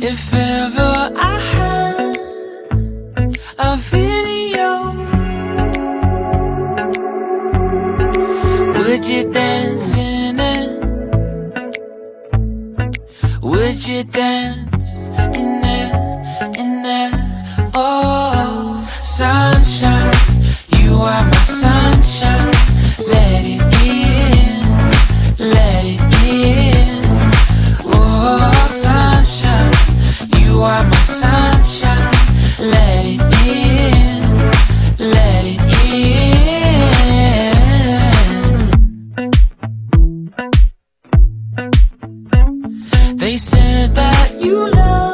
If ever I had a video, would you dance in it? Would you dance in it, in it? Oh, sunshine, you are my sunshine. Let it in, let it in. Oh, sunshine, you are my sunshine. Let it in, let it in. They said that you love